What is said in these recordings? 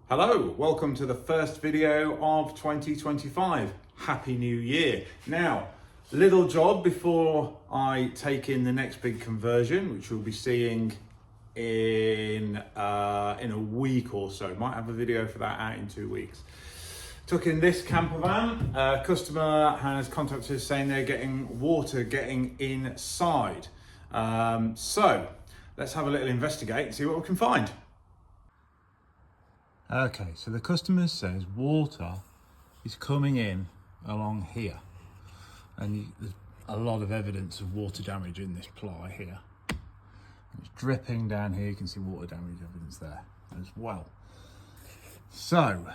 Hello, welcome to the first video of 2025. Happy New Year. Now, little job before I take in the next big conversion, which we'll be seeing in a week or so. Might have a video for that out in 2 weeks. Took in this camper van. Customer has contacted us saying they're getting water getting inside. So let's have a little investigate and see what we can find. Okay, so the customer says water is coming in along here, and there's a lot of evidence of water damage in this ply here. And it's dripping down here. You can see water damage evidence there as well. So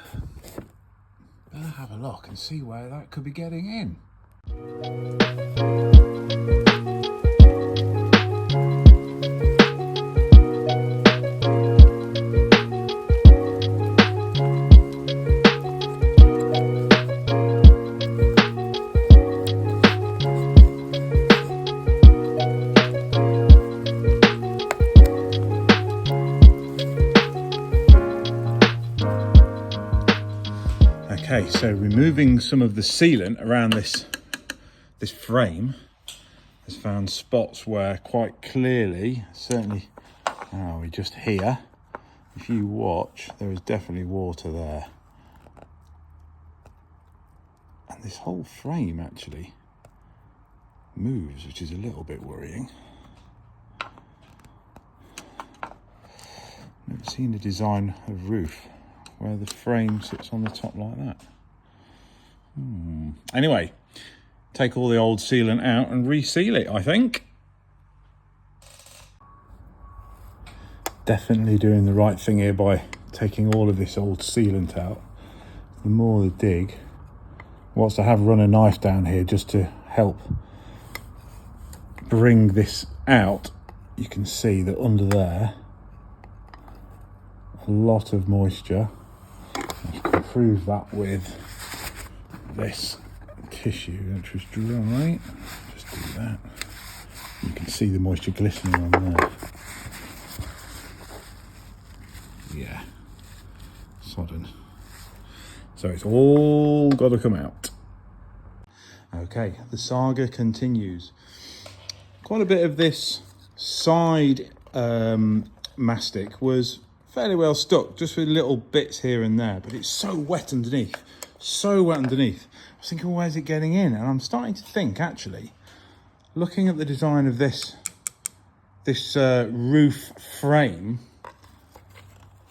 better have a look and see where that could be getting in. Okay, so removing some of the sealant around this frame has found spots where quite clearly, certainly, we're just here. If you watch, there is definitely water there. And this whole frame actually moves, which is a little bit worrying. Never seen a design of roof where the frame sits on the top like that. Anyway, take all the old sealant out and reseal it, I think. Definitely doing the right thing here by taking all of this old sealant out. The more the dig, whilst I have run a knife down here just to help bring this out, you can see that under there, a lot of moisture. You can prove that with this tissue, which was dry. Just do that. You can see the moisture glistening on there. Yeah, sodden. So it's all got to come out. Okay, the saga continues. Quite a bit of this side mastic was fairly well stuck, just with little bits here and there, but it's so wet underneath, so wet underneath. I was thinking, where's it getting in? And I'm starting to think, actually, looking at the design of this roof frame,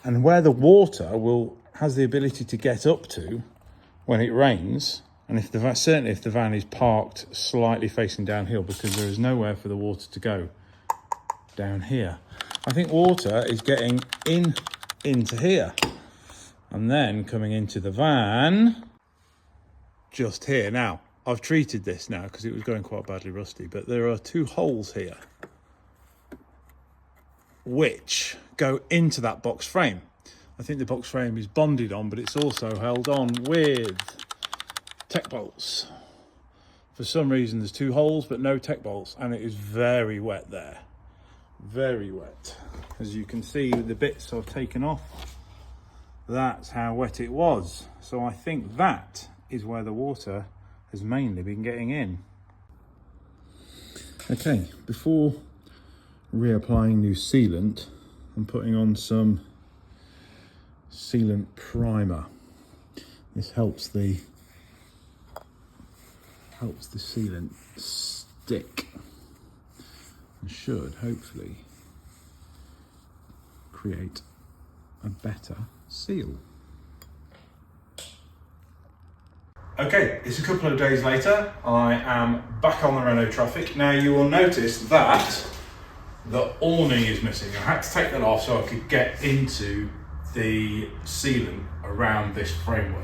and where the water has the ability to get up to when it rains, and certainly if the van is parked slightly facing downhill, because there is nowhere for the water to go down here. I think water is getting into here and then coming into the van just here. Now, I've treated this now because it was going quite badly rusty, but there are 2 holes here which go into that box frame. I think the box frame is bonded on, but it's also held on with tech bolts. For some reason, there's 2 holes but no tech bolts, and it is very wet there. Very wet. As you can see with the bits I've taken off, that's how wet it was. So I think that is where the water has mainly been getting in. Okay, before reapplying new sealant, I'm putting on some sealant primer. This helps the sealant stick. And should hopefully create a better seal. Okay, it's a couple of days later. I am back on the Renault Traffic. Now you will notice that the awning is missing. I had to take that off so I could get into the sealant around this framework.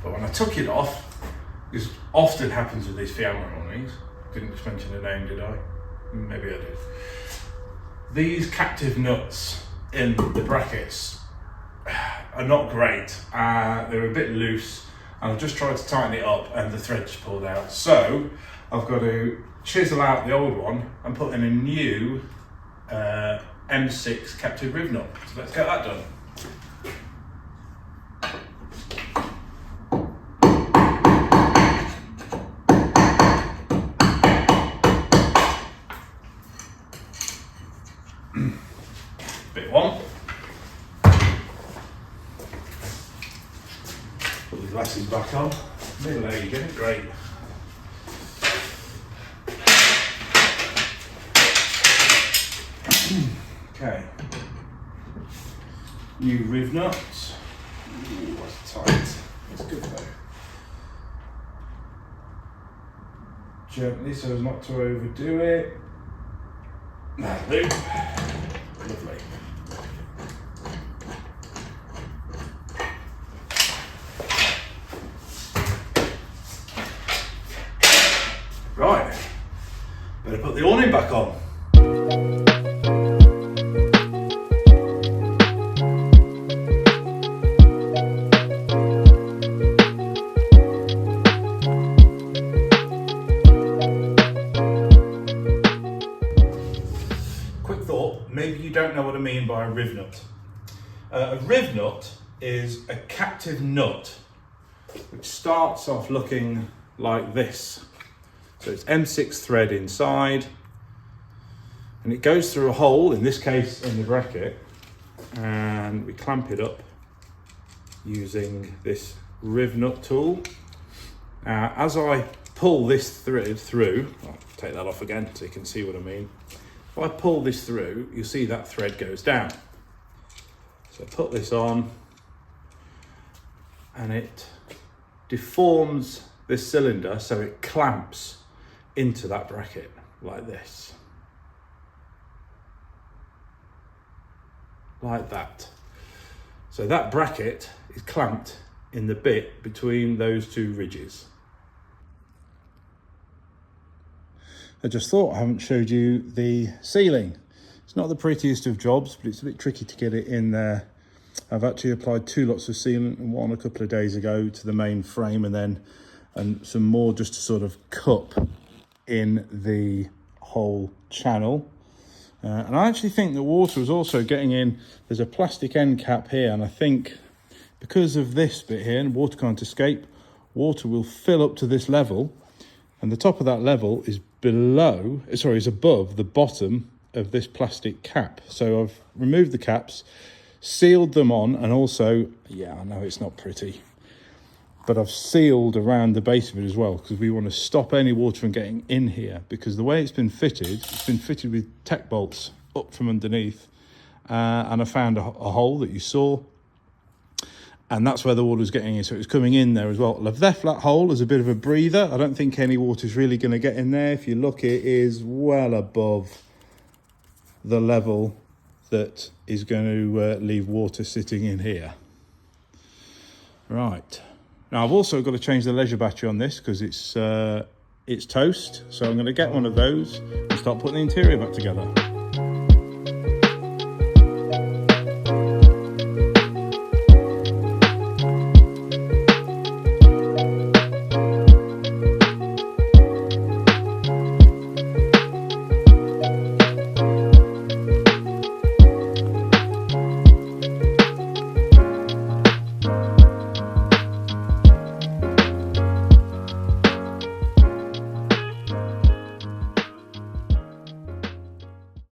But when I took it off, this often happens with these Fiamma awnings. Didn't just mention the name, did I? Maybe I did. These captive nuts in the brackets are not great. They're a bit loose, and I've just tried to tighten it up and the thread just pulled out. So I've got to chisel out the old one and put in a new M6 captive rib nut. So let's get that done. your glasses back on. Middle age, isn't it? Great. Okay. New riv nuts. Ooh, that's tight. It's good though. Gently so as not to overdo it. That'll do. Lovely. Right, better put the awning back on. Quick thought, maybe you don't know what I mean by a riv nut. A riv nut is a captive nut which starts off looking like this. So it's M6 thread inside, and it goes through a hole, in this case in the bracket, and we clamp it up using this riv nut tool. As I pull this thread through, I'll take that off again so you can see what I mean. If I pull this through, you'll see that thread goes down. So I put this on, and it deforms this cylinder so it clamps into that bracket like this. Like that. So that bracket is clamped in the bit between those two ridges. I just thought I haven't showed you the ceiling. It's not the prettiest of jobs, but it's a bit tricky to get it in there. I've actually applied 2 lots of sealant, and one a couple of days ago to the main frame, and some more just to sort of cup in the whole channel. And I actually think the water is also getting in. There's a plastic end cap here, and I think because of this bit here, and water can't escape, water will fill up to this level, and the top of that level is above the bottom of this plastic cap. So I've removed the caps, sealed them on, and also, yeah, I know it's not pretty, but I've sealed around the base of it as well, because we want to stop any water from getting in here, because the way it's been fitted with tech bolts up from underneath, and I found a hole that you saw, and that's where the water's getting in, so it's coming in there as well. I've left that hole as a bit of a breather. I don't think any water's really going to get in there. If you look, it is well above the level that is going to leave water sitting in here. Right. Now I've also got to change the leisure battery on this because it's toast. So I'm going to get one of those and start putting the interior back together.